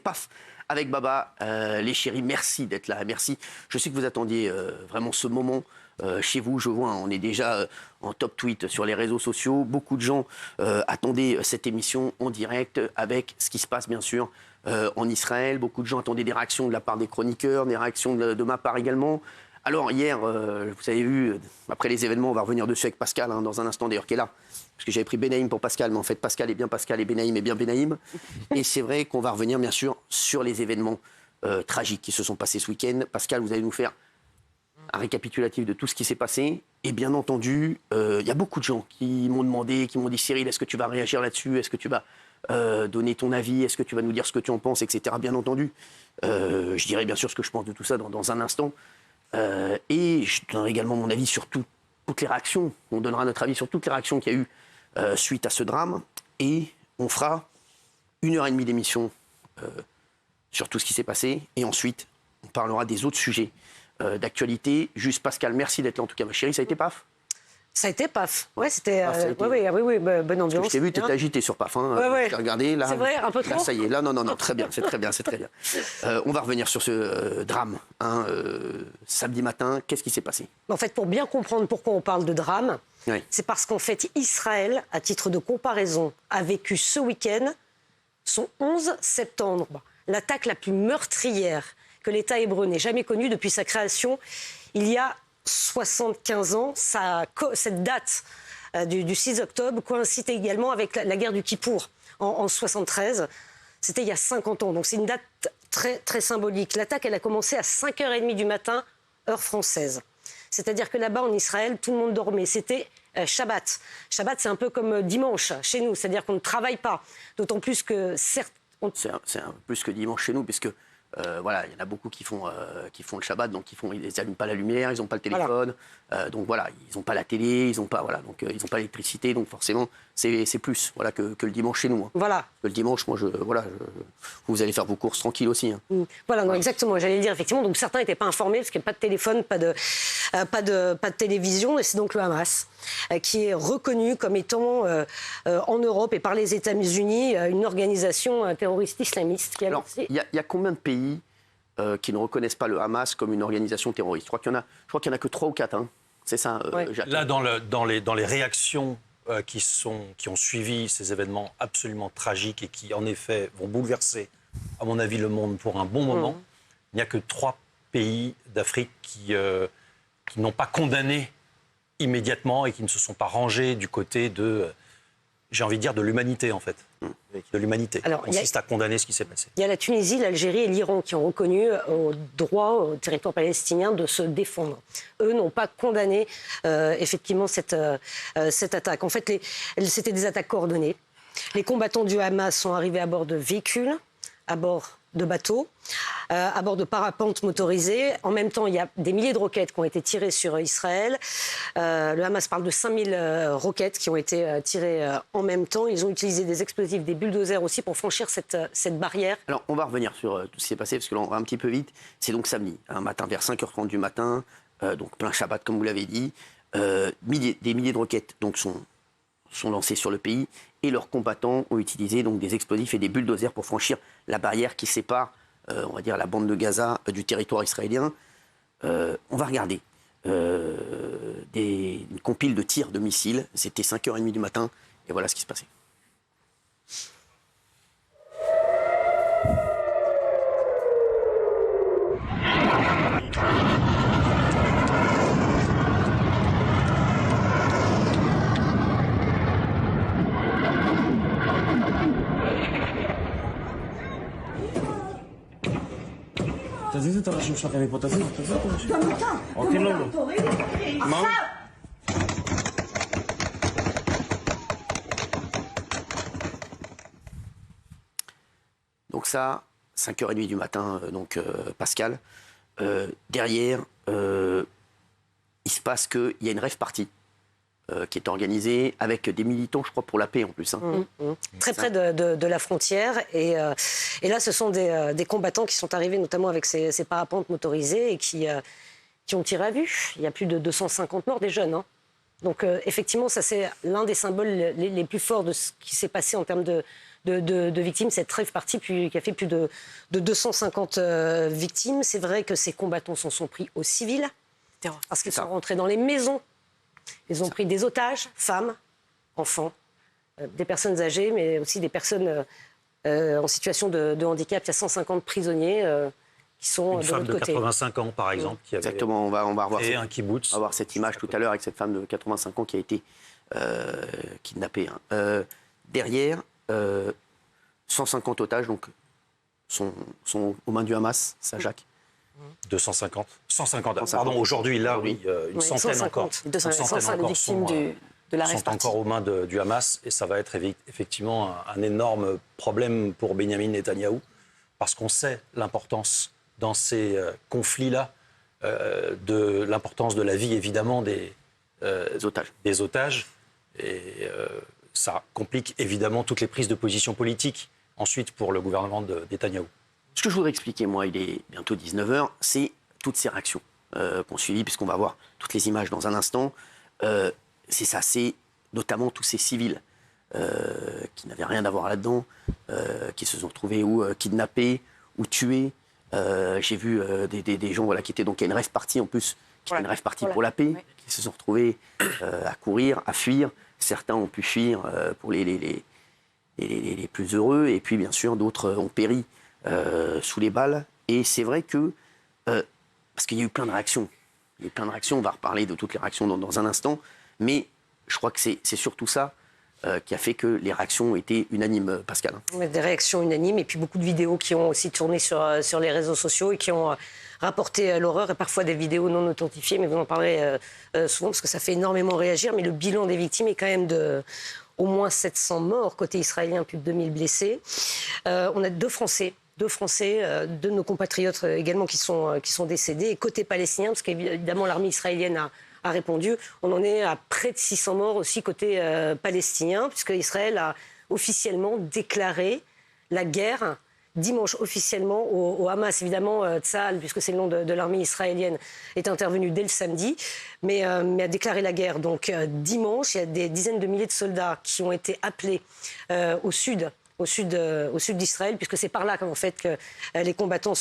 paf, avec Baba. Les chéris, merci d'être là, merci. Je sais que vous attendiez vraiment ce moment chez vous. Je vois, on est déjà en top tweet sur les réseaux sociaux. Beaucoup de gens attendaient cette émission en direct avec ce qui se passe, bien sûr, en Israël. Beaucoup de gens attendaient des réactions de la part des chroniqueurs, des réactions de ma part également. Alors hier, vous avez vu, après les événements, on va revenir dessus avec Pascal, dans un instant d'ailleurs, qui est là. Parce que j'avais pris Benaïm pour Pascal, mais en fait Pascal est bien Pascal et Benaïm est bien Benaïm. Et c'est vrai qu'on va revenir bien sûr sur les événements tragiques qui se sont passés ce week-end. Pascal, vous allez nous faire un récapitulatif de tout ce qui s'est passé. Et bien entendu, il y a beaucoup de gens qui m'ont demandé, qui m'ont dit Cyril, est-ce que tu vas réagir là-dessus? Est-ce que tu vas donner ton avis? Est-ce que tu vas nous dire ce que tu en penses, etc. Bien entendu. Je dirai bien sûr ce que je pense de tout ça dans un instant. Et je donnerai également mon avis sur toutes les réactions. On donnera notre avis sur toutes les réactions qu'il y a eu suite à ce drame. Et on fera 1h30 d'émission sur tout ce qui s'est passé. Et ensuite, on parlera des autres sujets d'actualité. Juste Pascal, merci d'être là en tout cas, ma chérie. Ça a été paf? Ça a été paf. Ouais, c'était. Oui, bonne ambiance. Je t'ai vu, tu étais agité sur paf. Ouais. Je t'ai regardé. Là, c'est vrai, un peu trop. Là, ça y est. Là, non, très bien, c'est très bien. On va revenir sur ce drame. Samedi matin, qu'est-ce qui s'est passé? En fait, pour bien comprendre pourquoi on parle de drame, c'est parce qu'en fait, Israël, à titre de comparaison, a vécu ce week-end son 11 septembre, l'attaque la plus meurtrière que l'État hébreu n'ait jamais connue depuis sa création il y a 75 ans. Cette date du 6 octobre coïncide également avec la guerre du Kippour en 73. C'était il y a 50 ans, donc c'est une date très, très symbolique. L'attaque, elle a commencé à 5h30 du matin, heure française. C'est-à-dire que là-bas, en Israël, tout le monde dormait. C'était Shabbat. Shabbat, c'est un peu comme dimanche chez nous, c'est-à-dire qu'on ne travaille pas. D'autant plus que certes... C'est un peu plus que dimanche chez nous, puisque... voilà, il y en a beaucoup qui font le Shabbat, donc ils n'allument pas la lumière, ils n'ont pas le téléphone, donc voilà, ils n'ont pas la télé, ils n'ont pas l'électricité, donc forcément c'est plus que le dimanche chez nous. Hein. Voilà. Que le dimanche, vous allez faire vos courses tranquilles aussi. Hein. Voilà, non, exactement. J'allais le dire effectivement. Donc certains n'étaient pas informés parce qu'il n'y a pas de téléphone, pas de télévision, et c'est donc le Hamas qui est reconnu comme étant en Europe et par les États-Unis une organisation terroriste islamiste. Alors, il y a combien de pays qui ne reconnaissent pas le Hamas comme une organisation terroriste? Je crois qu'il y en a que 3 ou 4, hein. C'est ça, Jacques. Là, dans les réactions qui ont suivi ces événements absolument tragiques et qui, en effet, vont bouleverser, à mon avis, le monde pour un bon moment, il n'y a que 3 pays d'Afrique qui n'ont pas condamné immédiatement et qui ne se sont pas rangés du côté de, j'ai envie de dire, de l'humanité, en fait. De l'humanité. Alors, consiste à condamner ce qui s'est passé. Il y a la Tunisie, l'Algérie et l'Iran qui ont reconnu au droit au territoire palestinien de se défendre. Eux n'ont pas condamné effectivement cette attaque. En fait, c'était des attaques coordonnées. Les combattants du Hamas sont arrivés à bord de véhicules, à bord de bateaux, à bord de parapentes motorisées. En même temps, il y a des milliers de roquettes qui ont été tirées sur Israël. Le Hamas parle de 5000 roquettes qui ont été tirées en même temps. Ils ont utilisé des explosifs, des bulldozers aussi pour franchir cette barrière. Alors, on va revenner sur tout ce qui s'est passé, parce que là, on va un petit peu vite. C'est donc samedi, un matin vers 5h30 du matin, donc plein Shabbat, comme vous l'avez dit. Des milliers de roquettes donc, sont lancées sur le pays. Et leurs combattants ont utilisé donc des explosifs et des bulldozers pour franchir la barrière qui sépare, on va dire, la bande de Gaza du territoire israélien. On va regarder une compile de tirs de missiles. C'était 5h30 du matin, et voilà ce qui se passait. תזיז את הראשים שלכם מפה, תזיז את הראשים. גם אותם. אותי לא. תוריד לי. מה? Donc ça, 5h30 du matin, Pascal. Derrière, il se passe qu'il y a une rave party qui est organisée avec des militants, je crois, pour la paix en plus. Hein. Très près de la frontière. Et là, ce sont des combattants qui sont arrivés notamment avec ces parapentes motorisées et qui ont tiré à vue. Il y a plus de 250 morts, des jeunes. Hein. Donc effectivement, ça c'est l'un des symboles les plus forts de ce qui s'est passé en termes de de victimes. Cette trêve partie qui a fait plus de 250 victimes. C'est vrai que ces combattants s'en sont pris aux civils, parce qu'ils sont rentrés dans les maisons. Ils ont pris des otages, femmes, enfants, des personnes âgées, mais aussi des personnes en situation de handicap. Il y a 150 prisonniers qui sont de l'autre côté. Une femme de 85 ans, par exemple, qui avait Exactement, on va revoir un kibbutz. On va voir cette image tout à l'heure avec cette femme de 85 ans qui a été kidnappée. Derrière, 150 otages donc, sont aux mains du Hamas, ça, Jacques. 250. 150. Pardon, aujourd'hui, là, oui, une centaine 150. encore. 250 victimes de la rêve partie. Sont encore aux mains du Hamas, et ça va être effectivement un énorme problème pour Benyamin Netanyahou, parce qu'on sait l'importance dans ces conflits-là, de l'importance de la vie, évidemment, des otages. Et ça complique évidemment toutes les prises de position politiques ensuite pour le gouvernement de Netanyahou. Ce que je voudrais expliquer, moi, il est bientôt 19h, c'est toutes ces réactions qu'on suivit, puisqu'on va voir toutes les images dans un instant. C'est ça, c'est notamment tous ces civils qui n'avaient rien à voir là-dedans, qui se sont retrouvés ou kidnappés ou tués. J'ai vu des gens qui étaient donc à une rave party en plus, qui était une rave party pour la paix, qui se sont retrouvés à courir, à fuir. Certains ont pu fuir pour les plus heureux, et puis bien sûr d'autres ont péri sous les balles. Et c'est vrai que, parce qu'il y a eu plein de réactions, on va reparler de toutes les réactions dans un instant, mais je crois que c'est surtout ça qui a fait que les réactions ont été unanimes, Pascal. Des réactions unanimes, et puis beaucoup de vidéos qui ont aussi tourné sur les réseaux sociaux et qui ont rapporté l'horreur, et parfois des vidéos non authentifiées, mais vous en parlerez souvent parce que ça fait énormément réagir. Mais le bilan des victimes est quand même de au moins 700 morts côté israélien, plus de 2000 blessés. On a deux Français, de nos compatriotes également qui sont décédés. Et côté palestinien, parce qu'évidemment l'armée israélienne a répondu, on en est à près de 600 morts aussi côté palestinien, puisque Israël a officiellement déclaré la guerre dimanche officiellement au Hamas. Évidemment, Tsahal, puisque c'est le nom de l'armée israélienne, est intervenu dès le samedi, mais a déclaré la guerre. Donc dimanche, il y a des dizaines de milliers de soldats qui ont été appelés au sud d'Israël, puisque c'est par là qu'en fait que les combattants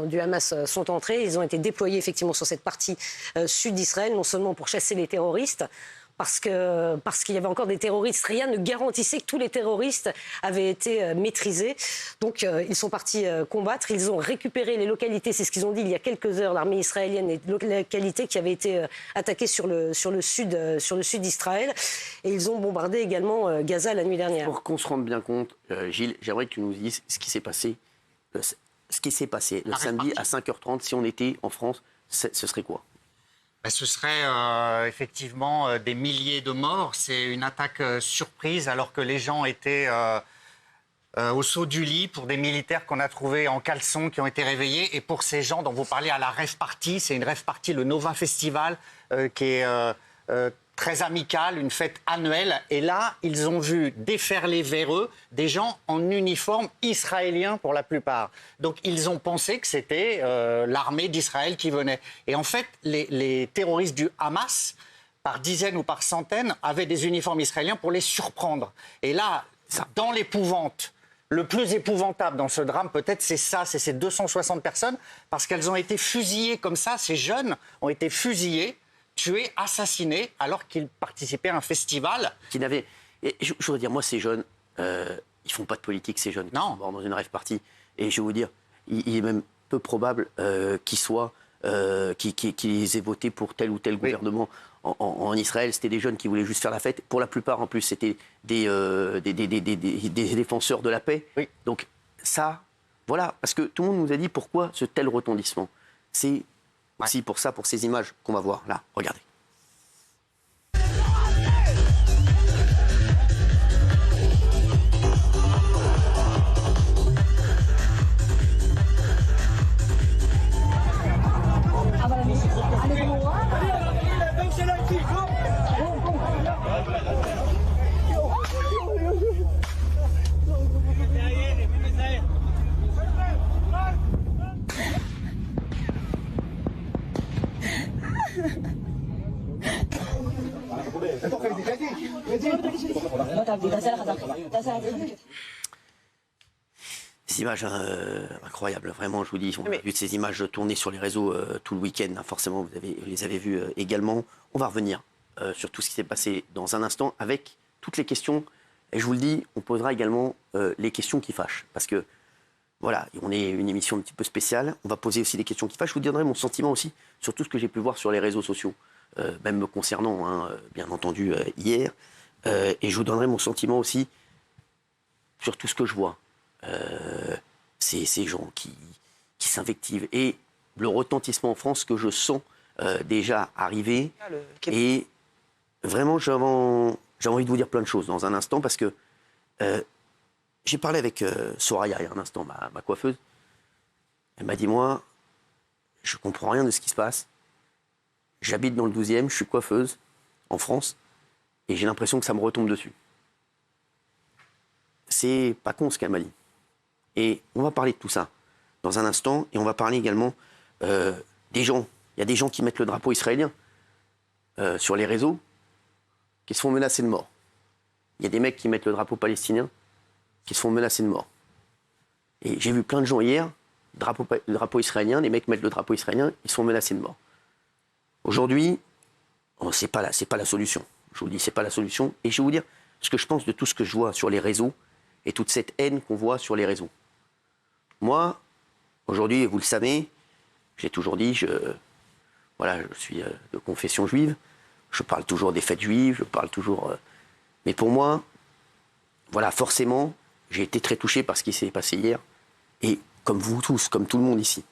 du Hamas sont entrés. Ils ont été déployés effectivement sur cette partie sud d'Israël, non seulement pour chasser les terroristes, parce qu'il y avait encore des terroristes. Rien ne garantissait que tous les terroristes avaient été maîtrisés. Donc ils sont partis combattre. Ils ont récupéré les localités, c'est ce qu'ils ont dit il y a quelques heures, l'armée israélienne, les localités qui avaient été attaquées sur le sud d'Israël. Et ils ont bombardé également Gaza la nuit dernière. Pour qu'on se rende bien compte, Gilles, j'aimerais que tu nous dises ce qui s'est passé. Ce qui s'est passé le samedi à 5h30, si on était en France, ce serait quoi ? Ce serait effectivement des milliers de morts. C'est une attaque surprise alors que les gens étaient au saut du lit pour des militaires qu'on a trouvés en caleçon qui ont été réveillés. Et pour ces gens dont vous parlez à la rave party, c'est une rave party, le Nova Festival, qui est très amicale, une fête annuelle. Et là, ils ont vu déferler vers eux des gens en uniforme israélien pour la plupart. Donc, ils ont pensé que c'était l'armée d'Israël qui venait. Et en fait, les terroristes du Hamas, par dizaines ou par centaines, avaient des uniformes israéliens pour les surprendre. Et là, dans l'épouvante, le plus épouvantable dans ce drame, peut-être, c'est ces 260 personnes, parce qu'elles ont été fusillées comme ça. Ces jeunes ont été fusillés, tués, assassinés, alors qu'ils participaient à un festival. Je voudrais dire, moi, ces jeunes, ils font pas de politique, ces jeunes qui sont morts dans une rave party. Et je vais vous dire, il est même peu probable qu'ils aient voté pour tel ou tel gouvernement en Israël. C'était des jeunes qui voulaient juste faire la fête. Pour la plupart, en plus, c'était des défenseurs de la paix. Oui. Donc ça, voilà, parce que tout le monde nous a dit pourquoi ce tel retentissement. C'est aussi pour ça, pour ces images qu'on va voir là. Regardez. ces images incroyables, vraiment, je vous dis. On a vu ces images tourner sur les réseaux tout le week-end. Hein, forcément, vous les avez vues également. On va revenir sur tout ce qui s'est passé dans un instant avec toutes les questions. Et je vous le dis, on posera également les questions qui fâchent. Parce que, voilà, on est une émission un petit peu spéciale. On va poser aussi des questions qui fâchent. Je vous donnerai mon sentiment aussi sur tout ce que j'ai pu voir sur les réseaux sociaux, même me concernant, hein, bien entendu, hier. Et je vous donnerai mon sentiment aussi sur tout ce que je vois. Ces gens qui s'invectivent. Et le retentissement en France que je sens déjà arriver. Et vraiment, j'ai envie de vous dire plein de choses dans un instant parce que j'ai parlé avec Soraya il y a un instant, ma coiffeuse. Elle m'a dit, moi, je comprends rien de ce qui se passe. J'habite dans le 12e, je suis coiffeuse en France et j'ai l'impression que ça me retombe dessus. C'est pas con ce qu'elle m'a dit. Et on va parler de tout ça dans un instant. Et on va parler également des gens. Il y a des gens qui mettent le drapeau israélien sur les réseaux, qui se font menacer de mort. Il y a des mecs qui mettent le drapeau palestinien, qui se font menacer de mort. Et j'ai vu plein de gens hier, le drapeau israélien, les mecs mettent le drapeau israélien, ils se font menacer de mort. Aujourd'hui, c'est pas la solution. Je vous le dis, c'est pas la solution. Et je vais vous dire ce que je pense de tout ce que je vois sur les réseaux et toute cette haine qu'on voit sur les réseaux. Moi, aujourd'hui, vous le savez, j'ai toujours dit, je suis de confession juive, je parle toujours des fêtes juives, je parle toujours... mais pour moi, voilà, forcément, j'ai été très touché par ce qui s'est passé hier, et comme vous tous, comme tout le monde ici.